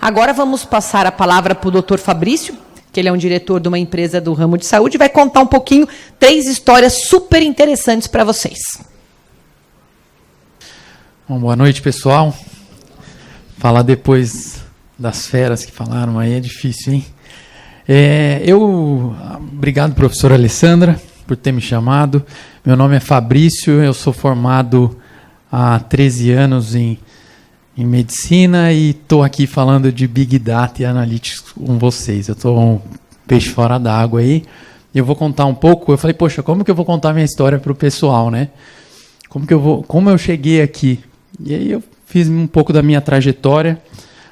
Agora vamos passar a palavra para o doutor Fabrício, que ele é um diretor de uma empresa do ramo de saúde, e vai contar um pouquinho 3 histórias super interessantes para vocês. Bom, boa noite, pessoal. Falar depois das feras que falaram aí é difícil, hein? Obrigado, professora Alessandra, por ter me chamado. Meu nome é Fabrício, eu sou formado há 13 anos em medicina e estou aqui falando de Big Data e Analytics com vocês. Eu estou um peixe fora d'água aí. Eu vou contar um pouco. Eu falei, poxa, como que eu vou contar minha história para o pessoal, né? Como eu cheguei aqui? E aí eu fiz um pouco da minha trajetória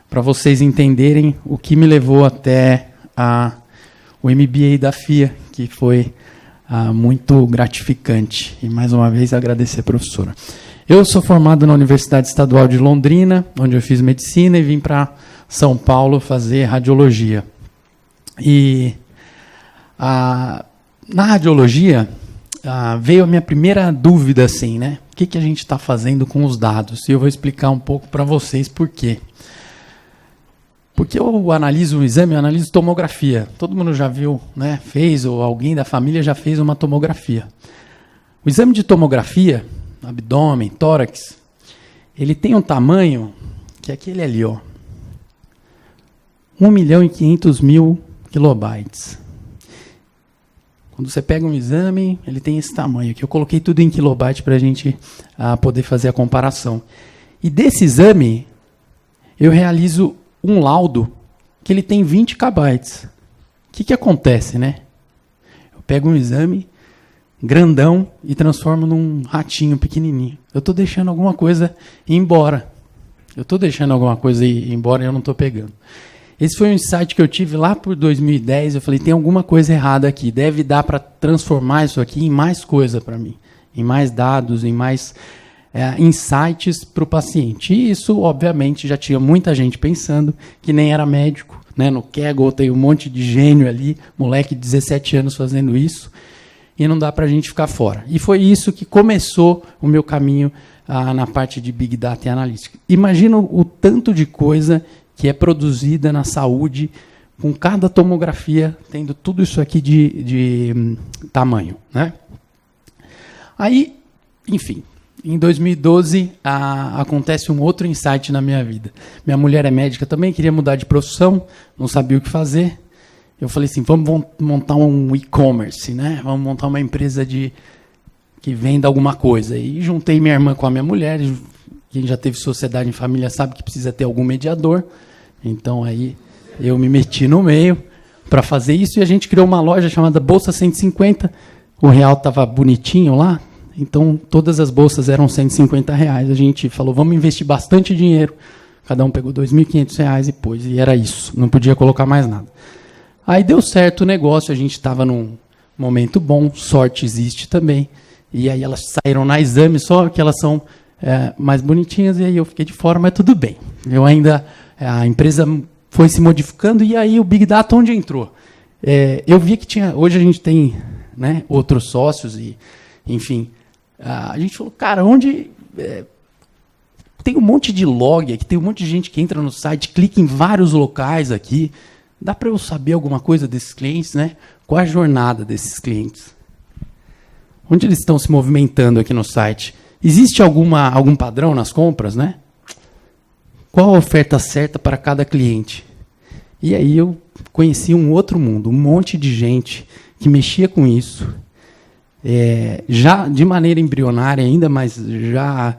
para vocês entenderem o que me levou até o MBA da FIA, que foi muito gratificante. E mais uma vez agradecer a professora. Eu sou formado na Universidade Estadual de Londrina, onde eu fiz medicina, e vim para São Paulo fazer radiologia. E na radiologia veio a minha primeira dúvida, assim, né? O que a gente está fazendo com os dados? E eu vou explicar um pouco para vocês por quê. Porque eu analiso um exame, eu analiso tomografia. Todo mundo já viu, né? Fez, ou alguém da família já fez uma tomografia. O exame de tomografia, abdômen, tórax, ele tem um tamanho que é aquele ali, ó, 1.500.000 kilobytes. Quando você pega um exame, ele tem esse tamanho aqui. Eu coloquei tudo em kilobyte para a gente poder fazer a comparação. E desse exame, eu realizo um laudo que ele tem 20 kB. O que acontece, né? Eu pego um exame grandão e transformo num ratinho pequenininho. Eu estou deixando alguma coisa ir embora. Eu não estou pegando. Esse foi um insight que eu tive lá por 2010. Eu falei, tem alguma coisa errada aqui. Deve dar para transformar isso aqui em mais coisa para mim. Em mais dados, em mais insights para o paciente. E isso, obviamente, já tinha muita gente pensando que nem era médico. Né? No Kaggle tem um monte de gênio ali, moleque de 17 anos fazendo isso. E não dá para a gente ficar fora. E foi isso que começou o meu caminho na parte de Big Data e Analytics. Imagina o tanto de coisa que é produzida na saúde, com cada tomografia tendo tudo isso aqui de tamanho. Né? Aí, enfim, em 2012 acontece um outro insight na minha vida. Minha mulher é médica também, queria mudar de profissão, não sabia o que fazer. Eu falei assim, vamos montar um e-commerce, né? Vamos montar uma empresa que venda alguma coisa. E juntei minha irmã com a minha mulher. Quem já teve sociedade em família sabe que precisa ter algum mediador. Então aí eu me meti no meio para fazer isso e a gente criou uma loja chamada Bolsa 150. O real estava bonitinho lá, então todas as bolsas eram R$150. A gente falou, vamos investir bastante dinheiro. Cada um pegou R$2.500 e pôs, e era isso. Não podia colocar mais nada. Aí deu certo o negócio, a gente estava num momento bom, sorte existe também. E aí elas saíram na exame, só que elas são mais bonitinhas, e aí eu fiquei de fora, mas tudo bem. A empresa foi se modificando, e aí o Big Data onde entrou? Eu vi que hoje a gente tem, né, outros sócios, e enfim, a gente falou, cara, onde... tem um monte de log aqui, tem um monte de gente que entra no site, clica em vários locais aqui. Dá para eu saber alguma coisa desses clientes, né? Qual a jornada desses clientes? Onde eles estão se movimentando aqui no site? Existe algum padrão nas compras, né? Qual a oferta certa para cada cliente? E aí eu conheci um outro mundo, um monte de gente que mexia com isso, já de maneira embrionária ainda, mas já...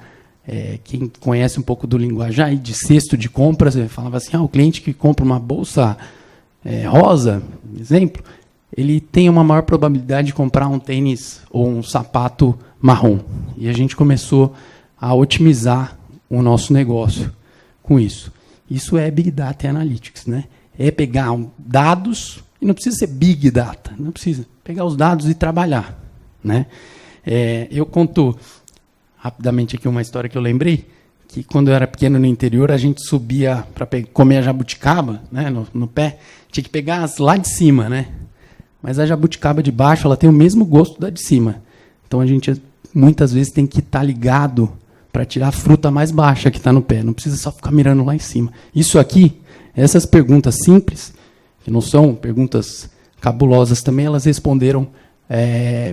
quem conhece um pouco do linguajar de cesto de compras, falava assim, o cliente que compra uma bolsa rosa, exemplo, ele tem uma maior probabilidade de comprar um tênis ou um sapato marrom. E a gente começou a otimizar o nosso negócio com isso. Isso é Big Data e Analytics, né? É pegar dados, e não precisa ser Big Data, não precisa. Pegar os dados e trabalhar, né? Eu conto rapidamente aqui uma história que eu lembrei, que quando eu era pequeno no interior, a gente subia para comer a jabuticaba, né, no pé, tinha que pegar as lá de cima, né? Mas a jabuticaba de baixo, ela tem o mesmo gosto da de cima. Então a gente muitas vezes tem que estar ligado para tirar a fruta mais baixa que está no pé. Não precisa só ficar mirando lá em cima. Isso aqui Essas perguntas simples, que não são perguntas cabulosas também, elas responderam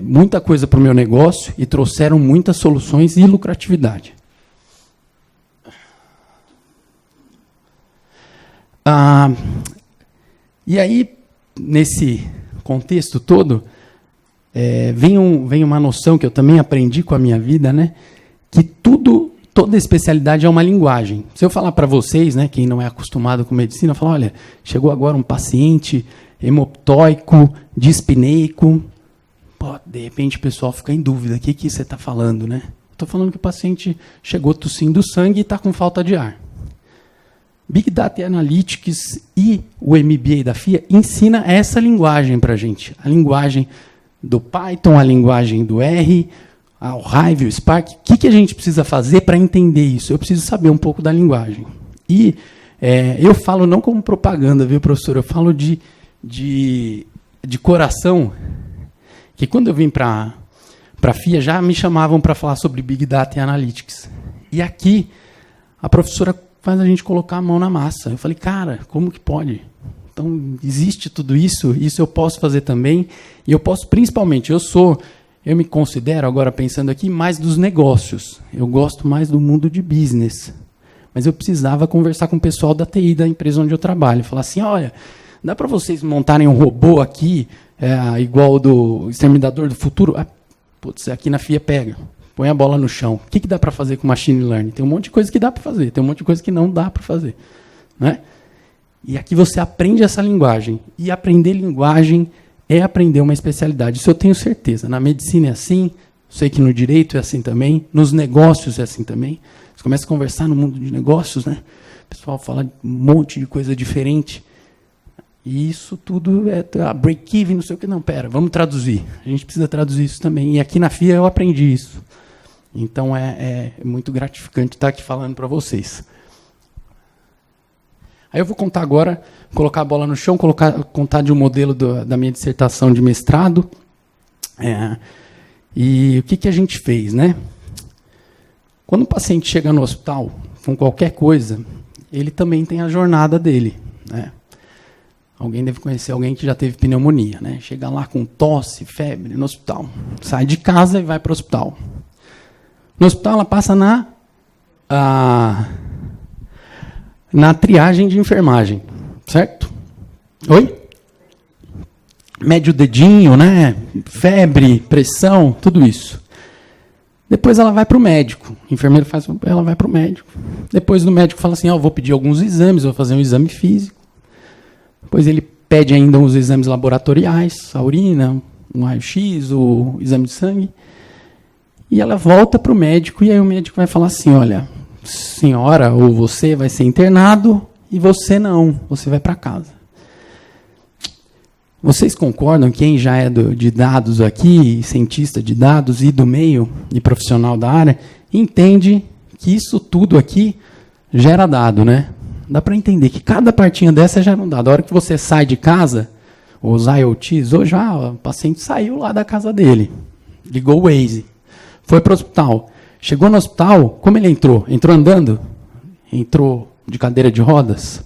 muita coisa para o meu negócio e trouxeram muitas soluções e lucratividade. E aí, nesse contexto todo, vem uma noção que eu também aprendi com a minha vida, né? Que toda especialidade é uma linguagem. Se eu falar para vocês, né, quem não é acostumado com medicina, eu falo, olha, chegou agora um paciente hemoptóico, dispneico, de repente o pessoal fica em dúvida, o que você está falando, né? Estou falando que o paciente chegou tossindo sangue e está com falta de ar. Big Data e Analytics e o MBA da FIA ensina essa linguagem para a gente. A linguagem do Python, a linguagem do R, o Hive, o Spark. O que a gente precisa fazer para entender isso? Eu preciso saber um pouco da linguagem. E eu falo não como propaganda, viu, professor? Eu falo de coração, que quando eu vim para a FIA já me chamavam para falar sobre Big Data e Analytics. E aqui a professora faz a gente colocar a mão na massa. Eu falei, cara, como que pode? Então, existe tudo isso eu posso fazer também, e eu posso, principalmente, eu me considero, agora pensando aqui, mais dos negócios. Eu gosto mais do mundo de business. Mas eu precisava conversar com o pessoal da TI, da empresa onde eu trabalho. Falar assim, olha, dá para vocês montarem um robô aqui, igual do Exterminador do Futuro? Aqui na FIA pega. Põe a bola no chão. O que dá para fazer com machine learning? Tem um monte de coisa que dá para fazer, tem um monte de coisa que não dá para fazer. Né? E aqui você aprende essa linguagem. E aprender linguagem é aprender uma especialidade. Isso eu tenho certeza. Na medicina é assim, sei que no direito é assim também, nos negócios é assim também. Você começa a conversar no mundo de negócios, né? O pessoal fala um monte de coisa diferente. E isso tudo é break-even, não sei o que. Não, pera, vamos traduzir. A gente precisa traduzir isso também. E aqui na FIA eu aprendi isso. Então é muito gratificante estar aqui falando para vocês. Aí eu vou contar agora, colocar a bola no chão, contar de um modelo da minha dissertação de mestrado. E o que a gente fez, né? Quando o paciente chega no hospital com qualquer coisa, ele também tem a jornada dele, né? Alguém deve conhecer alguém que já teve pneumonia, né? Chega lá com tosse, febre no hospital. Sai de casa e vai para o hospital. No hospital ela passa na triagem de enfermagem, certo? Oi? Mede o dedinho, né? Febre, pressão, tudo isso. Depois ela vai para o médico. O enfermeiro ela vai para o médico. Depois o médico fala assim, eu vou pedir alguns exames, vou fazer um exame físico. Depois ele pede ainda os exames laboratoriais, a urina, um raio-x, o exame de sangue. E ela volta para o médico, e aí o médico vai falar assim, olha, senhora ou você vai ser internado, e você não, você vai para casa. Vocês concordam, quem já é de dados aqui, cientista de dados e do meio, e profissional da área, entende que isso tudo aqui gera dado, né? Dá para entender que cada partinha dessa gera um dado. A hora que você sai de casa, os IoTs, ou já o paciente saiu lá da casa dele, ligou o Waze, foi para o hospital. Chegou no hospital, como ele entrou? Entrou andando? Entrou de cadeira de rodas?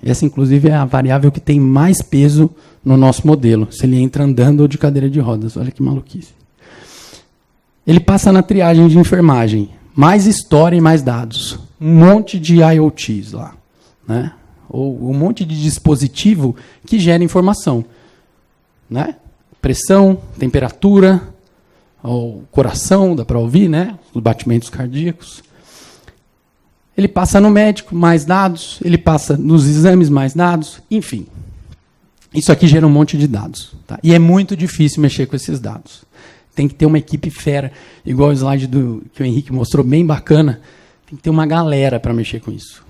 Essa, inclusive, é a variável que tem mais peso no nosso modelo, se ele entra andando ou de cadeira de rodas. Olha que maluquice. Ele passa na triagem de enfermagem. Mais história e mais dados. Um monte de IoTs lá, né? Ou um monte de dispositivo que gera informação, né? Pressão, temperatura, o coração, dá para ouvir, né? Os batimentos cardíacos. Ele passa no médico, mais dados. Ele passa nos exames, mais dados. Enfim, isso aqui gera um monte de dados. Tá? E é muito difícil mexer com esses dados. Tem que ter uma equipe fera, igual o slide que o Henrique mostrou, bem bacana. Tem que ter uma galera para mexer com isso.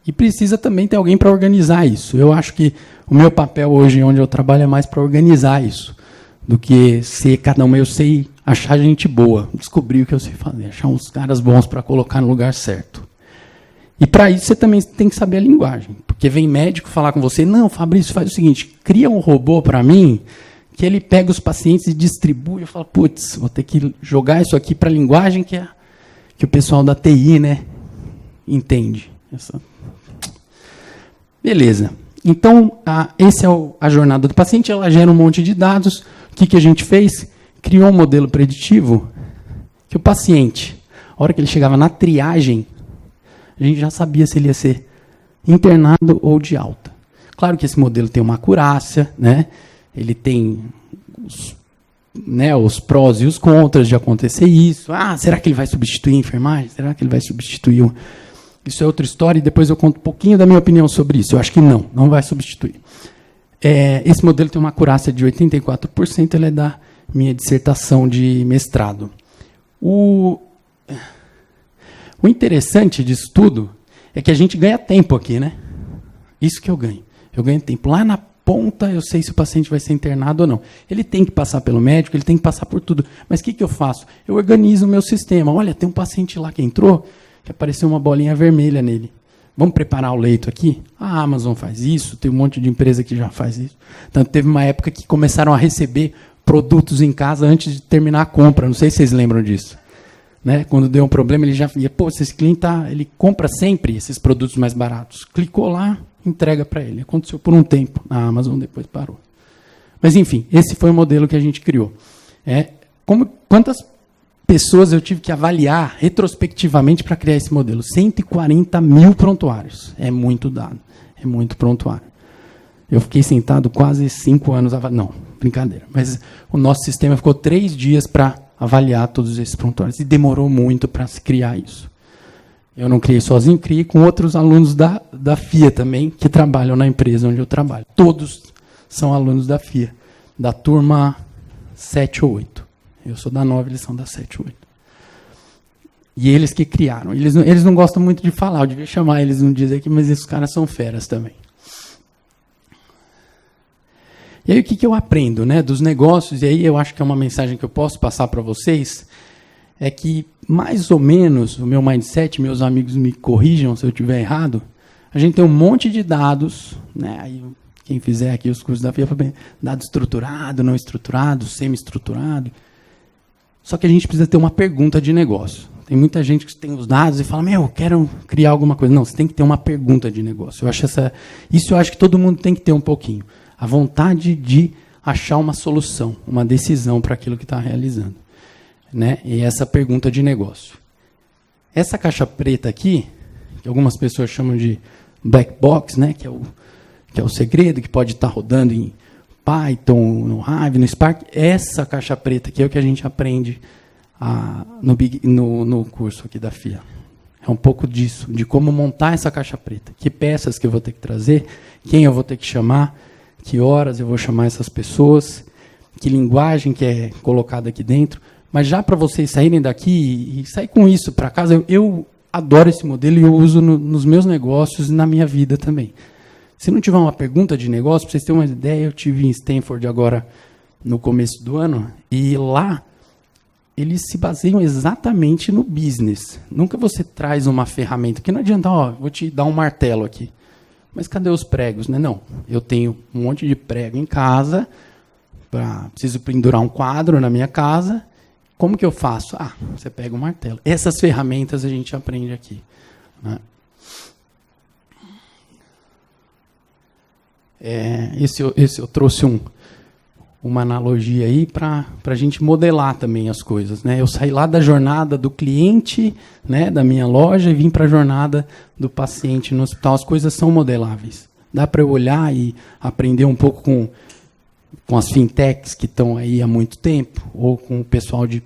E precisa também ter alguém para organizar isso. Eu acho que o meu papel hoje, onde eu trabalho, é mais para organizar isso, do que ser cada um. Eu sei achar gente boa, descobrir o que eu sei fazer, achar uns caras bons para colocar no lugar certo. E para isso você também tem que saber a linguagem. Porque vem médico falar com você, não, Fabrício, faz o seguinte, cria um robô para mim, que ele pega os pacientes e distribui. Eu falo, putz, vou ter que jogar isso aqui para a linguagem que o pessoal da TI, né, entende. Beleza. Então, essa é a jornada do paciente, ela gera um monte de dados. O que a gente fez? Criou um modelo preditivo que o paciente, a hora que ele chegava na triagem, a gente já sabia se ele ia ser internado ou de alta. Claro que esse modelo tem uma acurácia, né? Ele tem os prós e os contras de acontecer isso. Será que ele vai substituir a enfermagem? Será que ele vai substituir Isso é outra história, e depois eu conto um pouquinho da minha opinião sobre isso. Eu acho que não vai substituir. Esse modelo tem uma acurácia de 84%, ele é da minha dissertação de mestrado. O interessante disso tudo é que a gente ganha tempo aqui, né? Isso que eu ganho. Eu ganho tempo. Lá na ponta, eu sei se o paciente vai ser internado ou não. Ele tem que passar pelo médico, ele tem que passar por tudo. Mas o que eu faço? Eu organizo o meu sistema. Olha, tem um paciente lá que entrou, que apareceu uma bolinha vermelha nele. Vamos preparar o leito aqui? A Amazon faz isso, tem um monte de empresa que já faz isso. Então, teve uma época que começaram a receber produtos em casa antes de terminar a compra. Não sei se vocês lembram disso. Né? Quando deu um problema, ele já ia, esse cliente ele compra sempre esses produtos mais baratos. Clicou lá, entrega para ele. Aconteceu por um tempo na Amazon, depois parou. Mas, enfim, esse foi o modelo que a gente criou. Quantas pessoas eu tive que avaliar retrospectivamente para criar esse modelo? 140 mil prontuários. É muito dado. É muito prontuário. Eu fiquei sentado quase 5 anos. Não, brincadeira. Mas o nosso sistema ficou 3 dias para avaliar todos esses prontuários. E demorou muito para se criar isso. Eu não criei sozinho, criei com outros alunos da FIA também, que trabalham na empresa onde eu trabalho. Todos são alunos da FIA, da turma 7 ou 8. Eu sou da 9, eles são da 7 ou 8. E eles que criaram. Eles não gostam muito de falar, eu devia chamar eles um dia aqui, mas esses caras são feras também. E aí o que eu aprendo, né, dos negócios, e aí eu acho que é uma mensagem que eu posso passar para vocês, é que mais ou menos o meu mindset, meus amigos me corrijam se eu estiver errado, a gente tem um monte de dados, né, aí quem fizer aqui os cursos da FIA, dado estruturado, não estruturado, semi-estruturado, só que a gente precisa ter uma pergunta de negócio. Tem muita gente que tem os dados e fala, eu quero criar alguma coisa. Não, você tem que ter uma pergunta de negócio. Isso eu acho que todo mundo tem que ter um pouquinho. A vontade de achar uma solução, uma decisão para aquilo que está realizando. Né? E essa pergunta de negócio. Essa caixa preta aqui, que algumas pessoas chamam de black box, né? que é o segredo, que pode estar rodando em Python, no Hive, no Spark, essa caixa preta aqui é o que a gente aprende no curso aqui da FIA. É um pouco disso, de como montar essa caixa preta. Que peças que eu vou ter que trazer, quem eu vou ter que chamar, que horas eu vou chamar essas pessoas, que linguagem que é colocada aqui dentro. Mas já para vocês saírem daqui e sair com isso para casa, eu adoro esse modelo e eu uso nos meus negócios e na minha vida também. Se não tiver uma pergunta de negócio, para vocês terem uma ideia, eu tive em Stanford agora no começo do ano, e lá eles se baseiam exatamente no business. Nunca você traz uma ferramenta, que não adianta, vou te dar um martelo aqui. Mas cadê os pregos? Né? Não, eu tenho um monte de prego em casa, preciso pendurar um quadro na minha casa. Como que eu faço? Você pega um martelo. Essas ferramentas a gente aprende aqui. Né? Esse eu trouxe uma analogia aí para a gente modelar também as coisas. Né? Eu saí lá da jornada do cliente, né, da minha loja, e vim para a jornada do paciente no hospital. As coisas são modeláveis. Dá para eu olhar e aprender um pouco com as fintechs que estão aí há muito tempo, ou com o pessoal de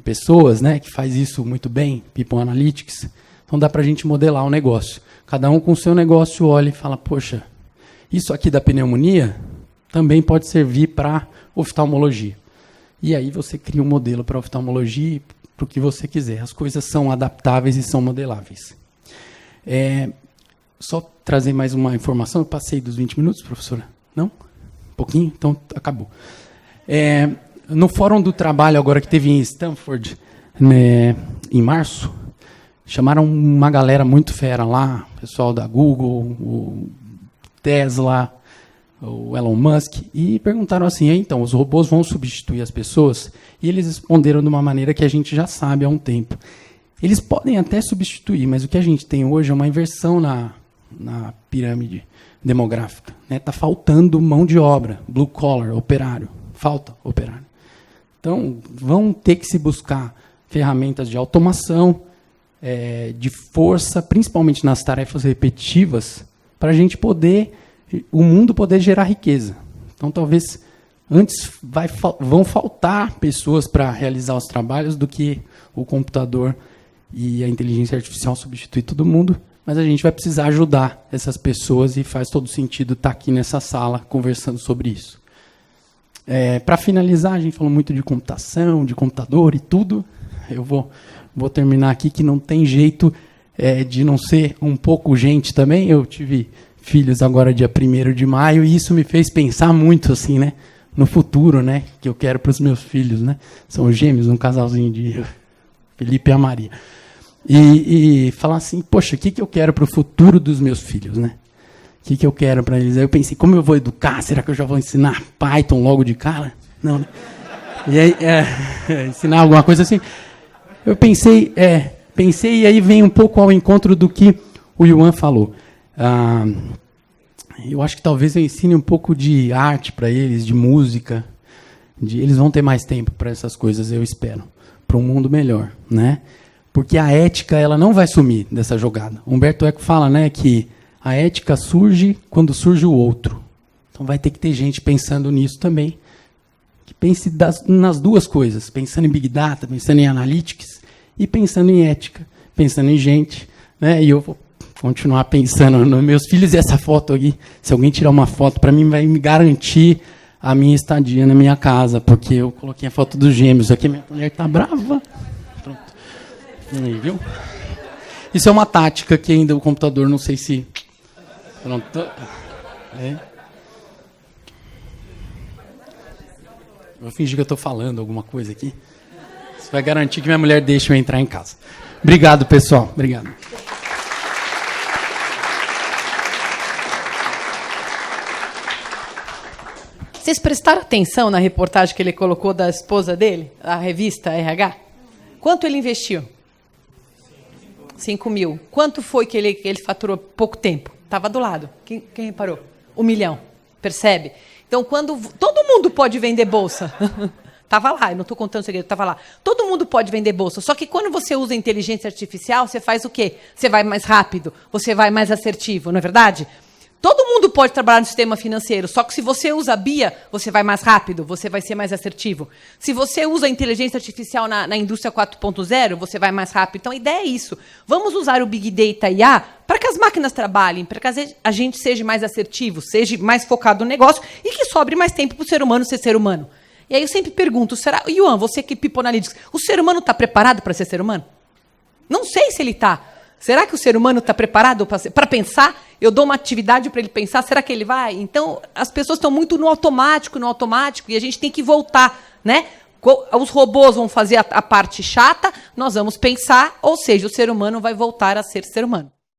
pessoas, né, que faz isso muito bem, People Analytics. Então dá para a gente modelar o negócio. Cada um com o seu negócio olha e fala, poxa, isso aqui da pneumonia também pode servir para oftalmologia. E aí você cria um modelo para oftalmologia, para o que você quiser. As coisas são adaptáveis e são modeláveis. Só trazer mais uma informação. Eu passei dos 20 minutos, professora? Não? Um pouquinho? Então, acabou. No Fórum do Trabalho, agora que teve em Stanford, né, em março, chamaram uma galera muito fera lá, pessoal da Google, o Tesla, o Elon Musk, e perguntaram assim, então, os robôs vão substituir as pessoas? E eles responderam de uma maneira que a gente já sabe há um tempo. Eles podem até substituir, mas o que a gente tem hoje é uma inversão na pirâmide demográfica. Está faltando mão de obra, blue collar, operário. Falta operário. Então, vão ter que se buscar ferramentas de automação, de força, principalmente nas tarefas repetitivas, para a gente poder, o mundo poder gerar riqueza. Então, talvez antes vão faltar pessoas para realizar os trabalhos do que o computador e a inteligência artificial substituir todo mundo, mas a gente vai precisar ajudar essas pessoas e faz todo sentido estar aqui nessa sala conversando sobre isso. Para finalizar, a gente falou muito de computação, de computador e tudo. Eu vou terminar aqui que não tem jeito de não ser um pouco gente também. Eu tive filhos agora dia 1º de maio e isso me fez pensar muito assim, né, no futuro, né, que eu quero para os meus filhos, né? São gêmeos, um casalzinho de Felipe e a Maria. E falar assim, poxa, o que eu quero para o futuro dos meus filhos, né? O que eu quero para eles? Aí eu pensei, como eu vou educar? Será que eu já vou ensinar Python logo de cara? Não, né? E aí, ensinar alguma coisa assim. Eu pensei, e aí vem um pouco ao encontro do que o Yuan falou. Eu acho que talvez eu ensine um pouco de arte para eles, de música. Eles vão ter mais tempo para essas coisas, eu espero, para um mundo melhor, né? Porque a ética ela não vai sumir dessa jogada. Humberto Eco fala, né, que a ética surge quando surge o outro. Então vai ter que ter gente pensando nisso também. Que pense nas duas coisas. Pensando em Big Data, pensando em Analytics e pensando em ética. Pensando em gente. Né? E eu vou continuar pensando nos meus filhos. E essa foto aqui, se alguém tirar uma foto, para mim vai me garantir a minha estadia na minha casa. Porque eu coloquei a foto dos gêmeos aqui. Minha mulher está brava. Pronto. Aí, viu? Isso é uma tática que ainda o computador não sei se... Pronto. Vou fingir que eu estou falando alguma coisa aqui. Isso vai garantir que minha mulher deixe eu entrar em casa. Obrigado, pessoal. Obrigado. Vocês prestaram atenção na reportagem que ele colocou da esposa dele, a revista RH? Quanto ele investiu? 5 mil. Quanto foi que ele faturou pouco tempo? Estava do lado. Quem reparou? 1 milhão. Percebe? Então, quando todo mundo pode vender bolsa. Estava lá, eu não estou contando o segredo, estava lá. Todo mundo pode vender bolsa. Só que quando você usa inteligência artificial, você faz o quê? Você vai mais rápido, você vai mais assertivo, não é verdade? Todo mundo pode trabalhar no sistema financeiro, só que se você usa a BIA, você vai mais rápido, você vai ser mais assertivo. Se você usa a inteligência artificial na indústria 4.0, você vai mais rápido. Então, a ideia é isso. Vamos usar o Big Data e IA para que as máquinas trabalhem, para que a gente seja mais assertivo, seja mais focado no negócio e que sobre mais tempo para o ser humano ser ser humano. E aí eu sempre pergunto, Yuan, você que People Analytics, o ser humano está preparado para ser ser humano? Não sei se ele está. Será que o ser humano está preparado para pensar? Eu dou uma atividade para ele pensar, será que ele vai? Então, as pessoas estão muito no automático, e a gente tem que voltar, né? Os robôs vão fazer a parte chata, nós vamos pensar, ou seja, o ser humano vai voltar a ser ser humano.